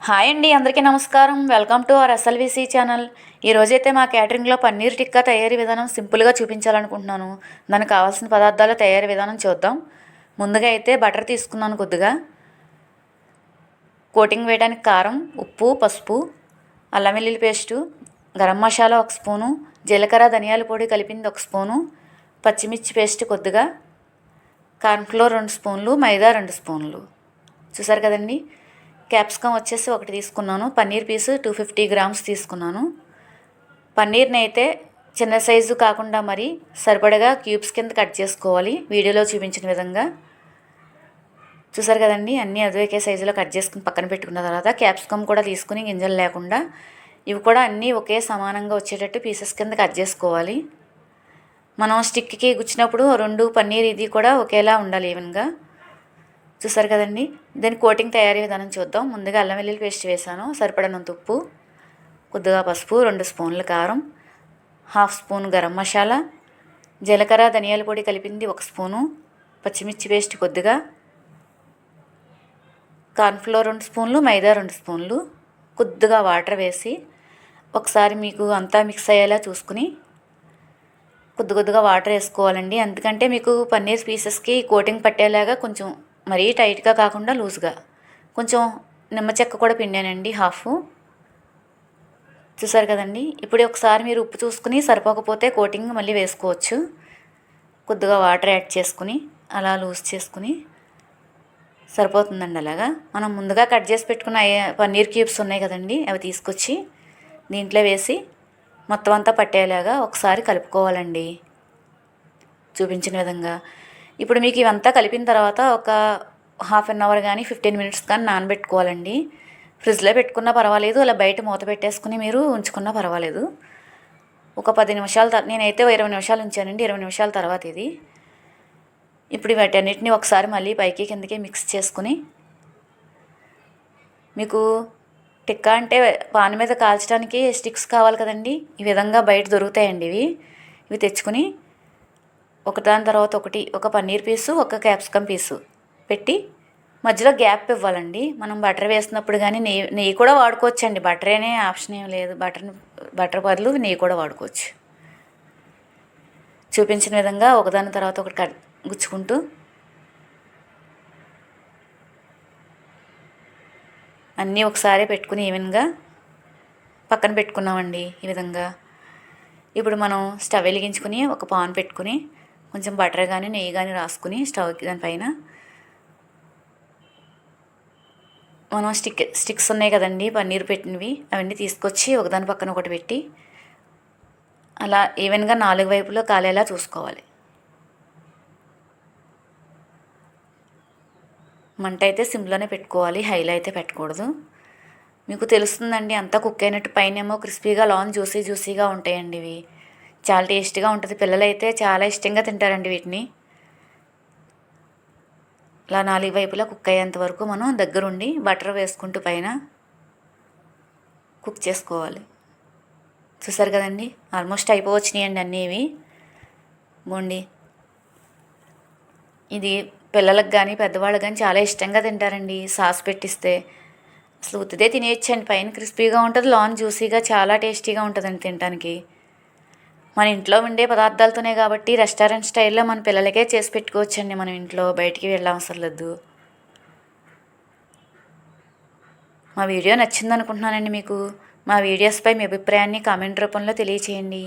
Hi అండి, అందరికీ నమస్కారం. Welcome to our SLVC channel. ఈరోజైతే మా క్యాటరింగ్లో పన్నీర్ టిక్కా తయారీ విధానం సింపుల్గా చూపించాలనుకుంటున్నాను. దానికి కావాల్సిన పదార్థాల తయారీ విధానం చూద్దాం. ముందుగా అయితే బటర్ తీసుకున్నాను కొద్దిగా. కోటింగ్ వేయడానికి కారం, ఉప్పు, పసుపు, అల్లం వెల్లుల్లి పేస్టు, గరం మసాలా 1 స్పూను, జీలకర్ర ధనియాల పొడి కలిపింది 1 స్పూను, పచ్చిమిర్చి పేస్ట్ కొద్దిగా, కార్న్ఫ్లోర్ 2 స్పూన్లు, మైదా 2 స్పూన్లు. చూసారు కదండి. క్యాప్సికమ్ వచ్చేసి 1 తీసుకున్నాను. పన్నీర్ పీసు 250 గ్రామ్స్ తీసుకున్నాను. పన్నీర్ని అయితే చిన్న సైజు కాకుండా మరి సరిపడగా క్యూబ్స్ కింద కట్ చేసుకోవాలి, వీడియోలో చూపించిన విధంగా. చూసారు కదండి, అన్నీ అదే సైజులో కట్ చేసుకుని పక్కన పెట్టుకున్న తర్వాత క్యాప్సికమ్ కూడా తీసుకుని గింజలు లేకుండా ఇవి కూడా అన్నీ ఒకే సమానంగా వచ్చేటట్టు పీసెస్ కింద కట్ చేసుకోవాలి. మనం స్టిక్కి గుచ్చినప్పుడు 2 పన్నీర్ ఇది కూడా ఒకేలా ఉండాలి, ఈవెన్గా. చూసారు కదండి. దాని కోటింగ్ తయారీ విధానం చూద్దాం. ముందుగా అల్లం వెల్లుల్లి పేస్ట్ వేసాను, సరిపడినంత ఉప్పు, కొద్దిగా పసుపు, 2 స్పూన్ల కారం, 1/2 స్పూన్ గరం మసాలా, జీలకర్ర ధనియాల పొడి కలిపింది 1 స్పూను, పచ్చిమిర్చి పేస్ట్ కొద్దిగా, కార్న్ఫ్లోర్ 2 స్పూన్లు, మైదా 2 స్పూన్లు, కొద్దిగా వాటర్ వేసి ఒకసారి మీకు అంతా మిక్స్ అయ్యేలా చూసుకుని కొద్దిగా వాటర్ వేసుకోవాలండి. ఎందుకంటే మీకు పన్నీర్ పీసెస్కి కోటింగ్ పట్టేలాగా కొంచెం మరీ టైట్గా కాకుండా లూజ్గా. కొంచెం నిమ్మ చెక్క కూడా పిండానండి, 1/2. చూసారు కదండి. ఇప్పుడు ఒకసారి మీరు ఉప్పు చూసుకుని సరిపోకపోతే కోటింగ్ మళ్ళీ వేసుకోవచ్చు. కొద్దిగా వాటర్ యాడ్ చేసుకుని అలా లూజ్ చేసుకుని సరిపోతుందండి. అలాగా మనం ముందుగా కట్ చేసి పెట్టుకున్న పన్నీర్ క్యూబ్స్ ఉన్నాయి కదండి, అవి తీసుకొచ్చి దీంట్లో వేసి మొత్తం అంతా పట్టేలాగా ఒకసారి కలుపుకోవాలండి, చూపించిన విధంగా. ఇప్పుడు మీకు ఇవంతా కలిపిన తర్వాత ఒక 1/2 అవర్ కానీ 15 మినిట్స్ కానీ నానబెట్టుకోవాలండి. ఫ్రిడ్జ్లో పెట్టుకున్నా పర్వాలేదు, అలా బయట మూత పెట్టేసుకుని మీరు ఉంచుకున్నా పర్వాలేదు. ఒక 10 నిమిషాల నేనైతే 20 నిమిషాలు ఉంచానండి. 20 నిమిషాల తర్వాత ఇది. ఇప్పుడు వీటన్నిటిని ఒకసారి మళ్ళీ పైకి కిందకి మిక్స్ చేసుకుని, మీకు టిక్కా అంటే పాన్ మీద కాల్చడానికి స్టిక్స్ కావాలి కదండి, ఈ విధంగా బయట దొరుకుతాయండి ఇవి తెచ్చుకుని ఒకదాని తర్వాత ఒకటి, ఒక పన్నీర్ పీసు, ఒక క్యాప్సికమ్ పీసు పెట్టి మధ్యలో గ్యాప్ ఇవ్వాలండి. మనం బటర్ వేసినప్పుడు కానీ నెయ్యి కూడా వాడుకోవచ్చండి. బటర్ అనే ఆప్షన్ ఏం లేదు, బటర్ బదులు నెయ్యి కూడా వాడుకోవచ్చు. చూపించిన విధంగా ఒకదాని తర్వాత ఒకటి గుచ్చుకుంటూ అన్నీ ఒకసారి పెట్టుకుని ఈవెన్గా పక్కన పెట్టుకున్నామండి, ఈ విధంగా. ఇప్పుడు మనం స్టవ్ వెలిగించుకుని ఒక పాన్ పెట్టుకుని కొంచెం బటర్ కానీ నెయ్యి కానీ రాసుకుని స్టవ్కి దానిపైన మనం స్టిక్స్ ఉన్నాయి కదండి పన్నీర్ పెట్టినవి, అవన్నీ తీసుకొచ్చి ఒకదాని పక్కన ఒకటి పెట్టి అలా ఈవెన్గా 4 వైపులో కాలేలా చూసుకోవాలి. మంట అయితే సిమ్లోనే పెట్టుకోవాలి, హైలో అయితే పెట్టకూడదు. మీకు తెలుస్తుందండి అంతా కుక్ అయినట్టు. పైనేమో క్రిస్పీగా, లోన్ జ్యూసీగా ఉంటాయండి ఇవి. చాలా టేస్టీగా ఉంటుంది. పిల్లలైతే చాలా ఇష్టంగా తింటారండి వీటిని. ఇలా 4 వైపులా కుక్ అయ్యేంత వరకు మనం దగ్గరుండి బటర్ వేసుకుంటూ పైన కుక్ చేసుకోవాలి. చూసారు కదండి, ఆల్మోస్ట్ అయిపోవచ్చినాయండి అన్నీ ఇవి. బోండి ఇది పిల్లలకు కానీ పెద్దవాళ్ళకి కానీ చాలా ఇష్టంగా తింటారండి. సాస్ పెట్టిస్తే అసలు ఉత్తిదే తినేయచ్చండి. పైన క్రిస్పీగా ఉంటుంది, లోన్ జ్యూసీగా, చాలా టేస్టీగా ఉంటుందండి తినడానికి. మన ఇంట్లో ఉండే పదార్థాలతోనే కాబట్టి రెస్టారెంట్ స్టైల్లో మన పిల్లలకే చేసి పెట్టుకోవచ్చండి. మనం ఇంట్లో బయటికి వెళ్ళవసరం లేదు. మా వీడియో నచ్చిందనుకుంటున్నానండి మీకు. మా వీడియోస్పై మీ అభిప్రాయాన్ని కామెంట్ రూపంలో తెలియచేయండి.